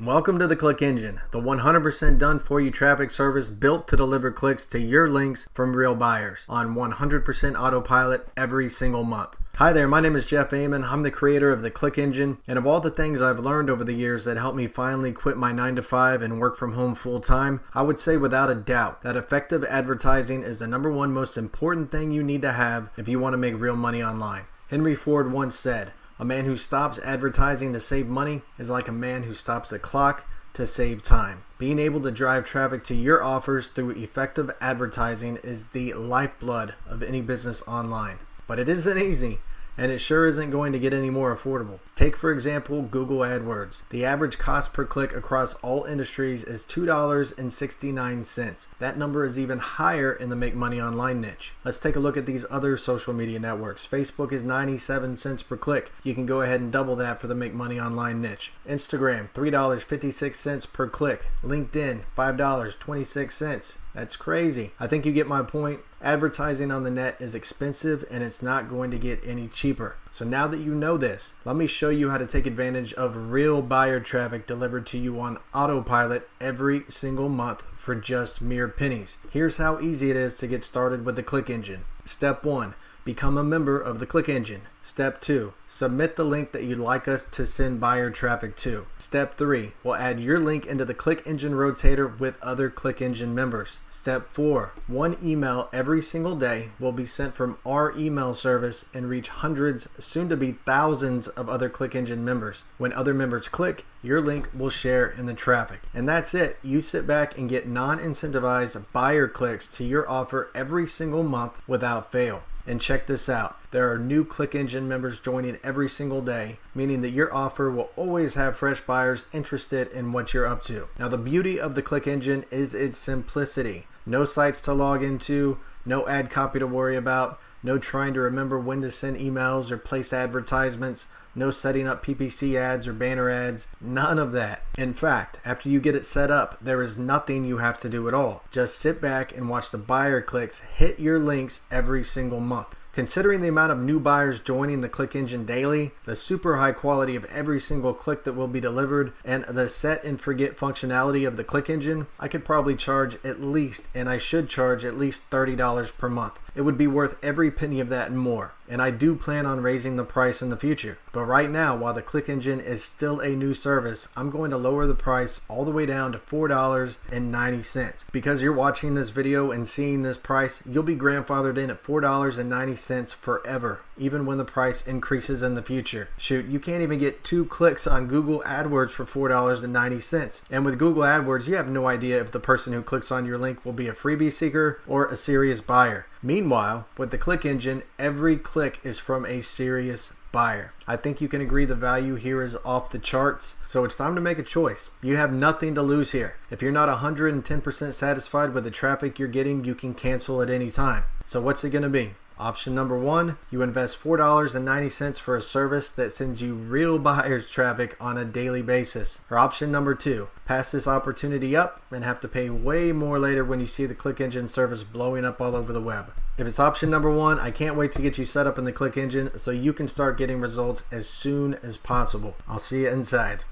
Welcome to the Click Engine, the 100% done for you traffic service built to deliver clicks to your links from real buyers on 100% autopilot every single month. Hi there, my name is Jeff Amon. I'm the creator of the Click Engine, and of all the things I've learned over the years that helped me finally quit my 9-to-5 and work from home full time, I would say without a doubt that effective advertising is the #1 most important thing you need to have if you want to make real money online. Henry Ford once said, "A man who stops advertising to save money is like a man who stops the clock to save time." Being able to drive traffic to your offers through effective advertising is the lifeblood of any business online. But it isn't easy, and it sure isn't going to get any more affordable. Take, for example, Google AdWords. The average cost per click across all industries is $2.69. That number is even higher in the make money online niche. Let's take a look at these other social media networks. Facebook is 97 cents per click. You can go ahead and double that for the make money online niche. Instagram, $3.56 per click. LinkedIn, $5.26. That's crazy. I think you get my point. Advertising on the net is expensive and it's not going to get any cheaper. So now that you know this, let me show you how to take advantage of real buyer traffic delivered to you on autopilot every single month for just mere pennies. Here's how easy it is to get started with the Click Engine. Step 1. Become a member of the Click Engine. Step 2. Submit the link that you'd like us to send buyer traffic to. Step 3. We'll add your link into the Click Engine Rotator with other Click Engine members. Step 4. One email every single day will be sent from our email service and reach hundreds, soon to be thousands of other Click Engine members. When other members click, your link will share in the traffic. And that's it. You sit back and get non-incentivized buyer clicks to your offer every single month without fail. And check this out. There are new Click Engine members joining every single day, meaning that your offer will always have fresh buyers interested in what you're up to. Now, the beauty of the Click Engine is its simplicity. No sites to log into, no ad copy to worry about, no trying to remember when to send emails or place advertisements, no setting up PPC ads or banner ads, none of that. In fact, after you get it set up, there is nothing you have to do at all. Just sit back and watch the buyer clicks hit your links every single month. Considering the amount of new buyers joining the Click Engine daily, the super high quality of every single click that will be delivered, and the set and forget functionality of the Click Engine, I could probably charge at least, and I should charge at least $30 per month. It would be worth every penny of that and more. And I do plan on raising the price in the future. But right now, while the Click Engine is still a new service, I'm going to lower the price all the way down to $4.90. Because you're watching this video and seeing this price, you'll be grandfathered in at $4.90 forever, even when the price increases in the future. Shoot, you can't even get 2 clicks on Google AdWords for $4.90. And with Google AdWords, you have no idea if the person who clicks on your link will be a freebie seeker or a serious buyer. Meanwhile, with the Click Engine, every click is from a serious buyer. I think you can agree the value here is off the charts, so it's time to make a choice. You have nothing to lose here. If you're not 110% satisfied with the traffic you're getting, you can cancel at any time. So what's it going to be? Option number 1, you invest $4.90 for a service that sends you real buyers traffic on a daily basis. Or option number 2, pass this opportunity up and have to pay way more later when you see the Click Engine service blowing up all over the web. If it's option number 1, I can't wait to get you set up in the Click Engine so you can start getting results as soon as possible. I'll see you inside.